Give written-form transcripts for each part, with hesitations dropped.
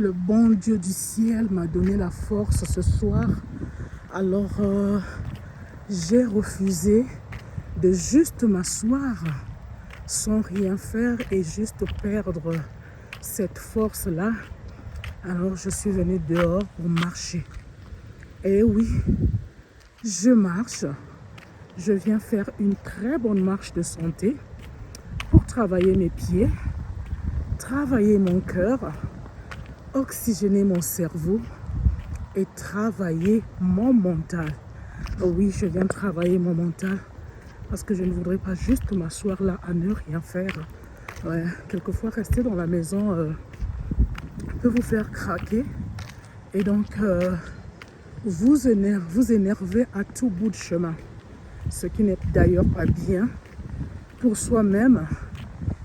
le bon Dieu du ciel m'a donné la force ce soir. Alors, j'ai refusé de juste m'asseoir sans rien faire et juste perdre cette force-là. Alors, je suis venue dehors pour marcher. Et oui, je marche. Je viens faire une très bonne marche de santé pour travailler mes pieds, travailler mon cœur, oxygéner mon cerveau et travailler mon mental. Oui, je viens travailler mon mental parce que je ne voudrais pas juste m'asseoir là à ne rien faire. Ouais, quelquefois, rester dans la maison peut vous faire craquer et donc vous énerver à tout bout de chemin. Ce qui n'est d'ailleurs pas bien pour soi-même,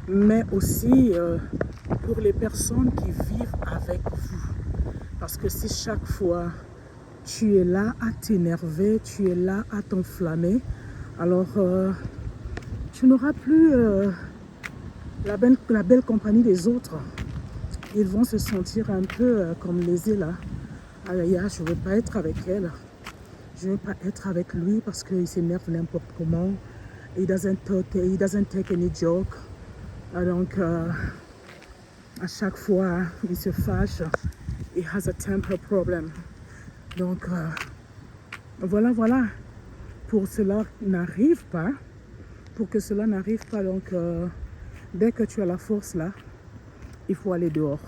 mais aussi pour les personnes qui vivent avec vous. Parce que si chaque fois tu es là à t'énerver, tu es là à t'enflammer, alors tu n'auras plus la belle compagnie des autres. Ils vont se sentir un peu comme lésés là. Ah, je ne veux pas être avec elle. Je ne veux pas être avec lui parce qu'il s'énerve n'importe comment. He doesn't take any joke. Donc, à chaque fois, il se fâche. He has a temper problem. Donc, voilà. Pour que cela n'arrive pas, donc, dès que tu as la force là, il faut aller dehors.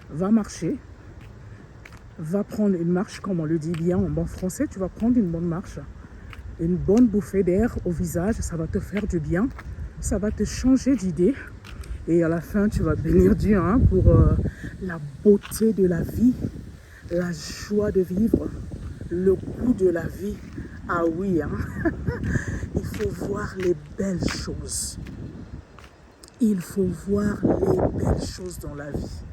Va marcher. Va prendre une marche, comme on le dit bien en bon français. Tu vas prendre une bonne marche. Une bonne bouffée d'air au visage, ça va te faire du bien. Ça va te changer d'idée. Et à la fin, tu vas bénir Dieu pour la beauté de la vie, la joie de vivre, le goût de la vie. Ah oui, il faut voir les belles choses. Il faut voir les belles choses dans la vie.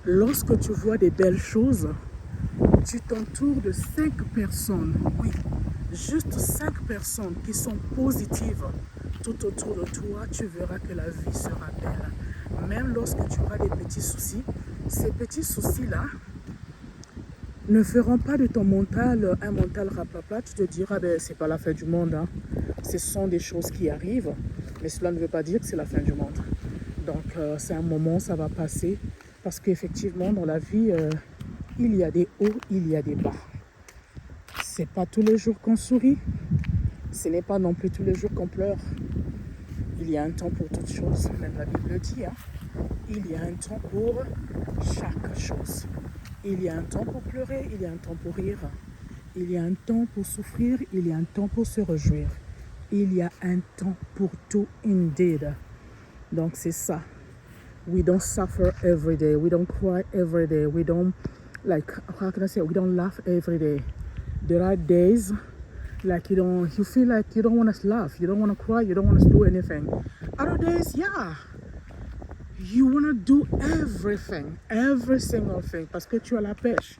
Lorsque tu vois des belles choses, tu t'entoures de 5 personnes, oui, juste 5 personnes qui sont positives tout autour de toi, tu verras que la vie sera belle. Même lorsque tu auras des petits soucis, ces petits soucis-là ne feront pas de ton mental un mental rapapla. Tu te diras, c'est pas la fin du monde. Ce sont des choses qui arrivent, mais cela ne veut pas dire que c'est la fin du monde. Donc, c'est un moment, ça va passer. Parce qu'effectivement, dans la vie, il y a des hauts, il y a des bas. C'est pas tous les jours qu'on sourit. Ce n'est pas non plus tous les jours qu'on pleure. Il y a un temps pour toutes choses. Même la Bible le dit. Il y a un temps pour chaque chose. Il y a un temps pour pleurer, il y a un temps pour rire. Il y a un temps pour souffrir, il y a un temps pour se réjouir. Il y a un temps pour tout, indeed. Donc c'est ça. We don't suffer every day. We don't cry every day. We don't, we don't laugh every day. There are days you feel like you don't want to laugh, you don't want to cry, you don't want to do anything. Other days, you want to do everything, every single thing, parce que tu as la pêche.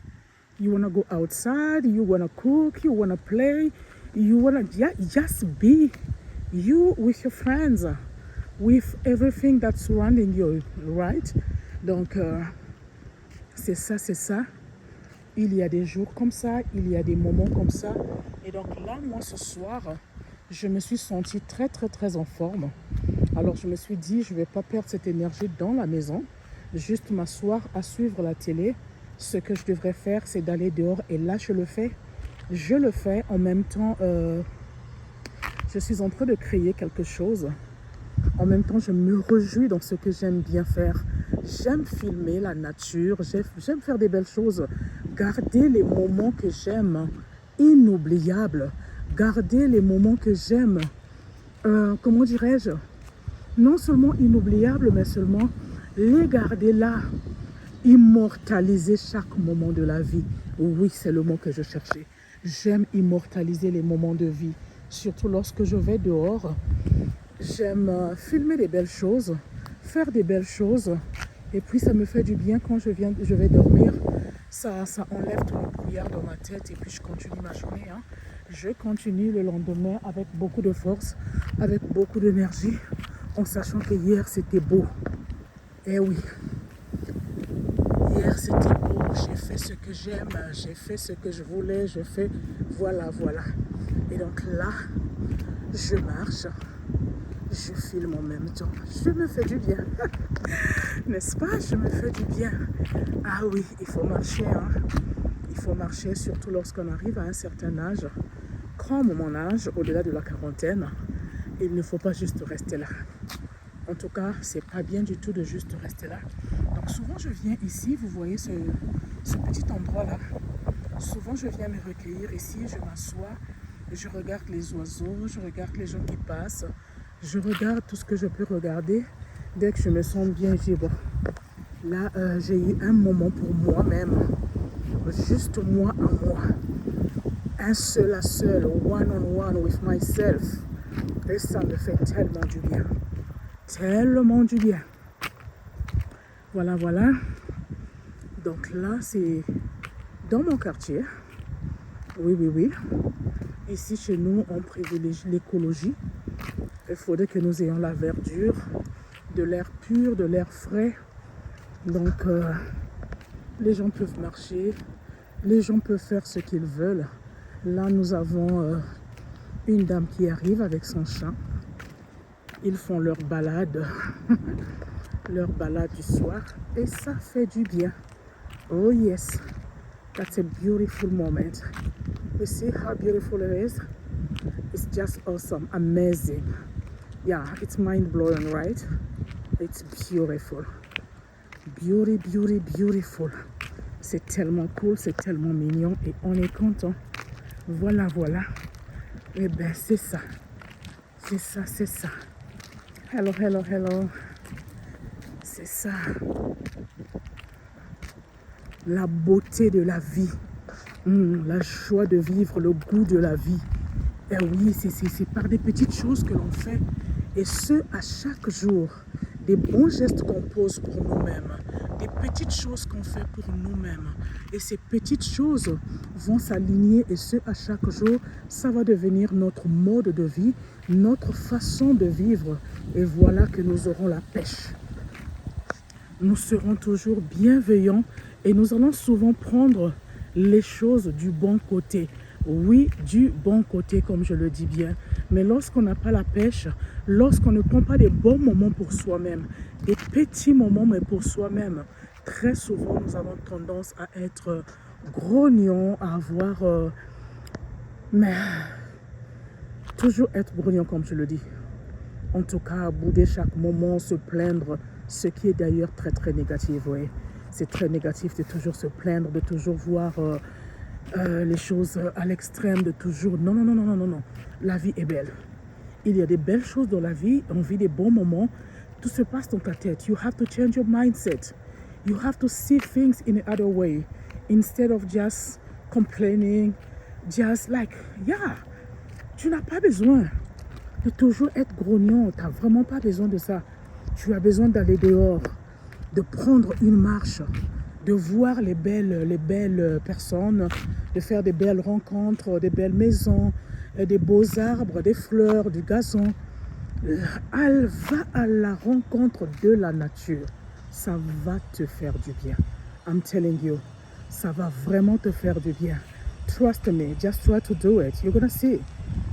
You want to go outside, you want to cook, you want to play, you want to just be you with your friends. With everything that's surrounding you, right? Donc, c'est ça. Il y a des jours comme ça, il y a des moments comme ça. Et donc là, moi, ce soir, je me suis sentie très, très, très en forme. Alors, je me suis dit, je ne vais pas perdre cette énergie dans la maison. Juste m'asseoir à suivre la télé. Ce que je devrais faire, c'est d'aller dehors. Et là, je le fais. Je le fais. En même temps, je suis en train de créer quelque chose. En même temps, je me réjouis dans ce que j'aime bien faire. J'aime filmer la nature, j'aime faire des belles choses. Garder les moments que j'aime inoubliables. Garder les moments que j'aime, comment dirais-je, non seulement inoubliables, mais seulement les garder là. Immortaliser chaque moment de la vie. Oui, c'est le mot que je cherchais. J'aime immortaliser les moments de vie. Surtout lorsque je vais dehors. J'aime filmer des belles choses, faire des belles choses. Et puis ça me fait du bien quand je vais dormir. Ça enlève tout le brouillard dans ma tête et puis je continue ma journée. Je continue le lendemain avec beaucoup de force, avec beaucoup d'énergie, en sachant que hier c'était beau. Eh oui, Hier, c'était beau. J'ai fait ce que j'aime. J'ai fait ce que je voulais. Je fais... Voilà, voilà. Et donc là, je marche. Je filme en même temps. Je me fais du bien. N'est-ce pas? Je me fais du bien. Ah oui, il faut marcher. Hein. Il faut marcher, surtout lorsqu'on arrive à un certain âge. Comme mon âge, au-delà de la quarantaine, il ne faut pas juste rester là. En tout cas, c'est pas bien du tout de juste rester là. Donc souvent, je viens ici, vous voyez ce petit endroit-là. Souvent, je viens me recueillir ici, je m'assois, je regarde les oiseaux, je regarde les gens qui passent, je regarde tout ce que je peux regarder. Dès que je me sens bien, je dis bon, là, j'ai eu un moment pour moi-même, juste moi à moi, un seul à seul, one-on-one with myself. Et ça me fait tellement du bien. Tellement du bien. Voilà, voilà. Donc là, c'est dans mon quartier. Oui, oui, oui. Ici, chez nous, on privilégie l'écologie. Il faudrait que nous ayons la verdure, de l'air pur, de l'air frais. Donc, les gens peuvent marcher, les gens peuvent faire ce qu'ils veulent. Là, nous avons une dame qui arrive avec son chat. Ils font leur balade, leur balade du soir. Et ça fait du bien. Oh yes, that's a beautiful moment. You see how beautiful it is? It's just awesome, amazing. Yeah, it's mind-blowing, right? It's beautiful. Beauty, beauty, beautiful. C'est tellement cool, c'est tellement mignon et on est content. Voilà, voilà. Et ben c'est ça. C'est ça, c'est ça. Hello, hello, hello. C'est ça. La beauté de la vie. La joie de vivre, le goût de la vie. Et oui, c'est par des petites choses que l'on fait. Et ce, à chaque jour. Des bons gestes qu'on pose pour nous-mêmes. Des petites choses qu'on fait pour nous-mêmes. Et ces petites choses vont s'aligner. Et ce, à chaque jour, ça va devenir notre mode de vie, notre façon de vivre. Et voilà que nous aurons la pêche. Nous serons toujours bienveillants et nous allons souvent prendre les choses du bon côté. Oui, du bon côté, comme je le dis bien. Mais lorsqu'on n'a pas la pêche, lorsqu'on ne prend pas des bons moments pour soi-même, des petits moments, mais pour soi-même, très souvent, nous avons tendance à être grognons, à avoir... mais toujours être grognon, comme je le dis. En tout cas, bouder chaque moment, se plaindre, ce qui est d'ailleurs très, très négatif, oui. C'est très négatif de toujours se plaindre, de toujours voir les choses à l'extrême, de toujours... Non, non, non, non, non, non, non. La vie est belle. Il y a des belles choses dans la vie, on vit des bons moments. Tout se passe dans ta tête. You have to change your mindset. You have to see things in another way. Instead of just complaining, just like, yeah, tu n'as pas besoin de toujours être grognon. Tu n'as vraiment pas besoin de ça. Tu as besoin d'aller dehors, de prendre une marche, de voir les belles personnes, de faire des belles rencontres, des belles maisons, des beaux arbres, des fleurs, du gazon. Elle va à la rencontre de la nature. Ça va te faire du bien. I'm telling you, ça va vraiment te faire du bien. Trust me, just try to do it. You're gonna see.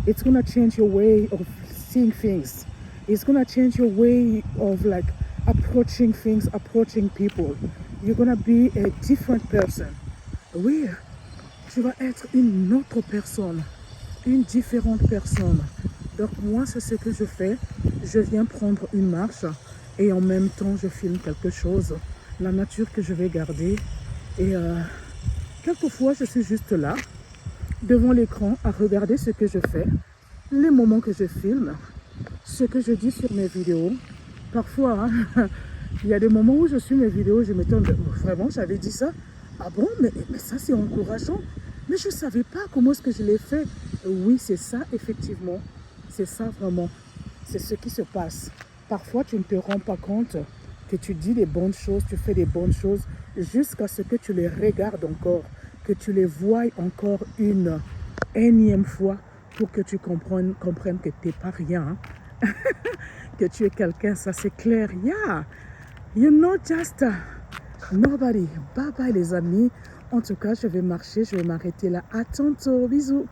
It's gonna change your way of seeing things. It's gonna change your way of like approaching things, approaching people. You're gonna be a different person. Oui, tu vas être une autre personne, une différente personne. Donc moi, c'est ce que je fais. Je viens prendre une marche et en même temps, je filme quelque chose. La nature que je vais garder. Et quelquefois, je suis juste là, devant l'écran, à regarder ce que je fais, les moments que je filme, ce que je dis sur mes vidéos. Parfois, hein, il y a des moments où je suis mes vidéos, je m'étonne, vraiment, j'avais dit ça. Ah bon, mais ça c'est encourageant. Mais je ne savais pas comment est-ce que je l'ai fait. Oui, c'est ça, effectivement. C'est ça, vraiment. C'est ce qui se passe. Parfois, tu ne te rends pas compte que tu dis des bonnes choses, tu fais des bonnes choses, jusqu'à ce que tu les regardes encore, que tu les voies encore une énième fois pour que tu comprennes que tu n'es pas rien. Hein? Que tu es quelqu'un, ça c'est clair. Yeah, you're not just Nobody. Bye bye les amis. En tout cas, je vais marcher, je vais m'arrêter là. À tantôt. Bisous.